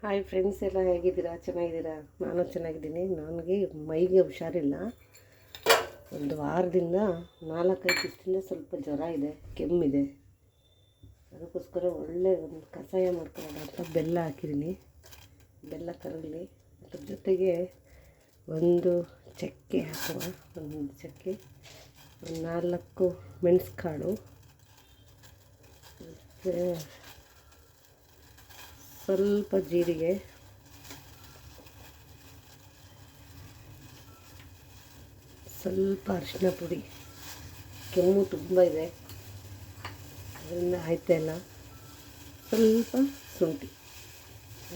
Hi friends, ಎಲ್ಲ ಹೇಗಿದ್ದೀರಾ? ಚೆನ್ನಾಗಿದ್ದೀರಾ? ನಾನು ಚೆನ್ನಾಗಿದ್ದೀನಿ. ನನಗೆ ಮೈಗೆ ಹುಷಾರಿಲ್ಲ. ಒಂದು ವಾರದಿಂದ 4-5 ದಿವಸದಿಂದ ಸ್ವಲ್ಪ ಜ್ವರ ಇದೆ, ಕೆಮ್ಮಿದೆ. ಅದಕ್ಕೋಸ್ಕರ ಒಳ್ಳೆ ಒಂದು ಕಷಾಯ ಮಾಡ್ಕೊಳ್ಳೋಣ ಅಂತ ಬೆಲ್ಲ ಹಾಕಿದ್ದೀನಿ. ಬೆಲ್ಲ ಕರಗಲಿ, ಅದ್ರ ಜೊತೆಗೆ ಒಂದು ಚಕ್ಕೆ ಹಾಕುವ, ಒಂದು ಚಕ್ಕೆ, ಒಂದು 4 ಮೆಣಸು ಕಾಳು, ಮತ್ತು ಸ್ವಲ್ಪ ಜೀರಿಗೆ, ಸ್ವಲ್ಪ ಅರಿಶಿನ ಪುಡಿ. ಕೆಮ್ಮು ತುಂಬ ಇದೆ, ಅದರಿಂದ ಆಯ್ತಾಯಿಲ್ಲ. ಸ್ವಲ್ಪ ಶುಂಠಿ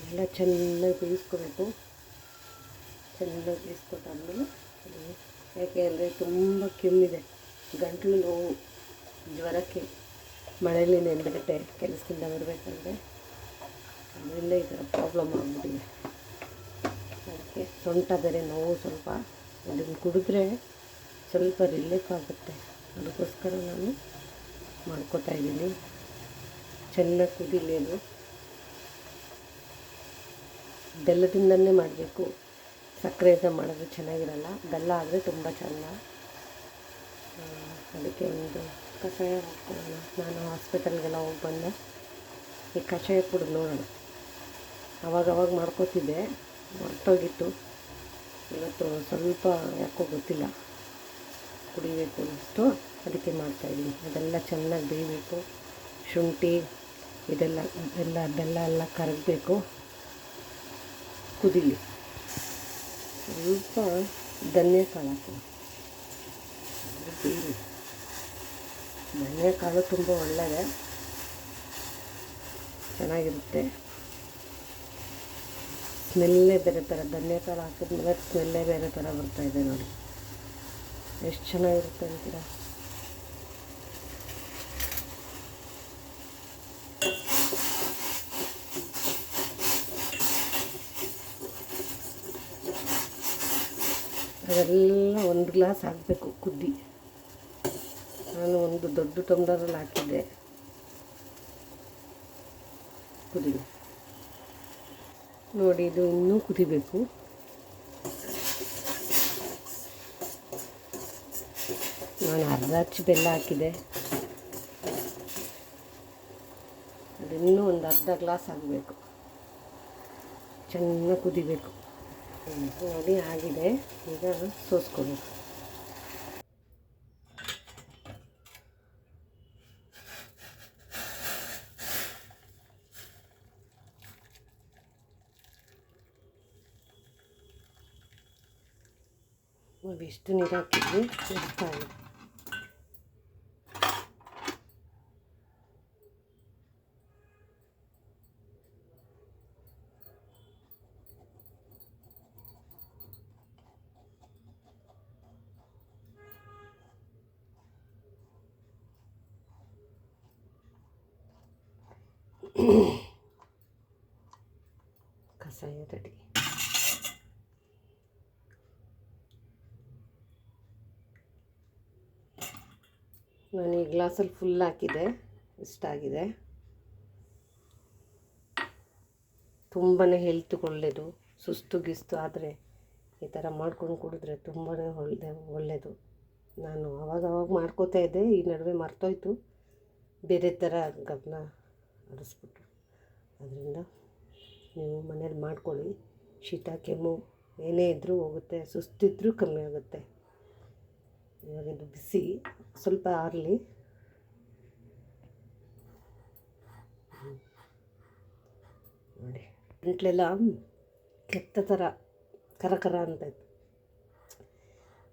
ಎಲ್ಲ ಚೆನ್ನಾಗಿ ಬೇಯಿಸ್ಕೋಬೇಕು. ಚೆನ್ನಾಗಿ ಬೇಯಿಸ್ಕೊಟ್ಟಾದ್ಮೇಲೆ, ಯಾಕೆ ಅಂದರೆ ತುಂಬ ಕೆಮ್ಮಿದೆ, ಗಂಟಲು ನೋವು, ಜ್ವರಕ್ಕೆ ಮಳೆಯಲ್ಲಿ ನೆಂದುಬಿಟ್ಟೆ ಕೆಲಸದಿಂದ ಬರಬೇಕಂದ್ರೆ. ಅದರಿಂದ ಈ ಥರ ಪ್ರಾಬ್ಲಮ್ ಆಗ್ಬಿಟ್ಟಿದೆ. ಅದಕ್ಕೆ ಸೊಂಟ ಬೇರೆ ನೋವು ಸ್ವಲ್ಪ. ಅದನ್ನು ಕುಡಿದ್ರೆ ಸ್ವಲ್ಪ ರಿಲೀಫ್ ಆಗುತ್ತೆ. ಅದಕ್ಕೋಸ್ಕರ ನಾನು ಮಾಡ್ಕೊತಾಯಿದ್ದೀನಿ. ಚೆನ್ನಾಗಿ ಕುದೀಲಿ ಅದು. ಬೆಲ್ಲದಿಂದಲೇ ಮಾಡಬೇಕು, ಸಕ್ಕರೆಯಿಂದ ಮಾಡಿದ್ರೆ ಚೆನ್ನಾಗಿರಲ್ಲ. ಬೆಲ್ಲ ಆದರೆ ತುಂಬ ಚೆಂದ. ಅದಕ್ಕೆ ಒಂದು ಕಷಾಯ ಹಾಕ್ಕೊಳ್ಳೋಣ. ನಾನು ಹಾಸ್ಪಿಟಲ್ಗೆಲ್ಲ ಹೋಗಿ ಬಂದೆ, ಈ ಕಷಾಯ ಕುಡಿದು ನೋಡೋಣ. ಅವಾಗವಾಗ ಮಾಡ್ಕೋತಿದ್ದೆ, ಮರ್ತೋಗಿತ್ತು. ಇವತ್ತು ಸ್ವಲ್ಪ ಯಾಕೋ ಗೊತ್ತಿಲ್ಲ, ಕುಡಿಬೇಕು ಅನ್ನಿಸ್ತು, ಅದಕ್ಕೆ ಮಾಡ್ತಾಯಿದ್ದೀನಿ. ಅದೆಲ್ಲ ಚೆನ್ನಾಗಿ ಬೇಯಬೇಕು. ಶುಂಠಿ ಇದೆಲ್ಲ ಬೆಲ್ಲ ಎಲ್ಲ ಕರಗಬೇಕು, ಕುದೀಲಿ. ಸ್ವಲ್ಪ ಧನಿಯಾಕಾಳು ಹಾಕಿ ಬೇಯಲಿ. ಧನಿಯಾಕಾಳು ತುಂಬ ಒಳ್ಳೆಯದೇ, ಚೆನ್ನಾಗಿರುತ್ತೆ. ಸ್ಮೆಲ್ಲೇ ಬೇರೆ ಥರ, ಧನಿಯಾಕಾಳು ಹಾಕಿದ್ಮೇಲೆ ಸ್ಮೆಲ್ಲೇ ಬೇರೆ ಥರ ಬರ್ತಾಯಿದೆ ನೋಡಿ, ಎಷ್ಟು ಚೆನ್ನಾಗಿರುತ್ತೆ ಅಂತೀರ. ಅದೆಲ್ಲ 1 ಗ್ಲಾಸ್ ಹಾಕಬೇಕು ಕುದ್ದಿ. ನಾನು ಒಂದು ದೊಡ್ಡ ಟಮ್ಲರಲ್ಲಿ ಹಾಕಿದ್ದೆ, ಕುದಿ ನೋಡಿ. ಇದು ಇನ್ನೂ ಕುದಿಬೇಕು. ನಾನು ಅರ್ಧ ಅಚ್ಚು ಬೆಲ್ಲ ಹಾಕಿದೆ, ಅದಿನ್ನೂ ಒಂದು ಅರ್ಧ ಗ್ಲಾಸ್ ಆಗಬೇಕು. ಚೆನ್ನಾಗಿ ಕುದಿಬೇಕು. ನೋಡಿ ಆಗಿದೆ. ಈಗ ಸೋಸ್ಕೋಬೇಕು. ಎಷ್ಟು ನೀರು ಹಾಕಿದ್ವಿ, ಎಷ್ಟಾಗಿದೆ. ಕಷಾಯ ರೆಡಿ. ನಾನು ಈ ಗ್ಲಾಸಲ್ಲಿ ಫುಲ್ ಹಾಕಿದೆ, ಇಷ್ಟಾಗಿದೆ. ತುಂಬಾ ಹೆಲ್ತ್ಗೆ ಒಳ್ಳೆಯದು. ಸುಸ್ತು ಗಿಸ್ತು ಆದರೆ ಈ ಥರ ಮಾಡ್ಕೊಂಡು ಕುಡಿದ್ರೆ ತುಂಬಾ ಒಳ್ಳೆಯದು. ನಾನು ಅವಾಗವಾಗ ಮಾಡ್ಕೋತಾ ಇದ್ದೆ, ಈ ನಡುವೆ ಮರ್ತೋಯ್ತು, ಬೇರೆ ಥರ ಗಮನ ಹರಿಸ್ಬಿಟ್ಟು. ಅದರಿಂದ ನೀವು ಮನೇಲಿ ಮಾಡ್ಕೊಳ್ಳಿ. ಶೀತ ಕೆಮ್ಮು ಏನೇ ಇದ್ದರೂ ಹೋಗುತ್ತೆ, ಸುಸ್ತಿದ್ರೂ ಕಮ್ಮಿ ಆಗುತ್ತೆ. ಇವಾಗಿದು ಬಿಸಿ ಸ್ವಲ್ಪ ಆರಲಿ. ನೋಡಿ, ಗಂಟ್ಲೆಲ್ಲ ಕೆತ್ತ ಥರ ಕರ ಅಂತ ಇತ್ತು.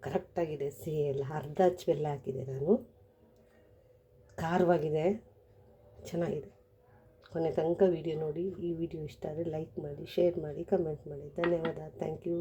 ಕರೆಕ್ಟಾಗಿದೆ. ಸಿಹಿ ಎಲ್ಲ ಅರ್ಧ ಅಚ್ಚು ಬೆಲ್ಲ ಹಾಕಿದೆ ನಾನು. ಖಾರವಾಗಿದೆ, ಚೆನ್ನಾಗಿದೆ. ಕೊನೆ ತನಕ ವೀಡಿಯೋ ನೋಡಿ. ಈ ವಿಡಿಯೋ ಇಷ್ಟ ಆದರೆ ಲೈಕ್ ಮಾಡಿ, ಶೇರ್ ಮಾಡಿ, ಕಮೆಂಟ್ ಮಾಡಿ. ಧನ್ಯವಾದ. Thank you.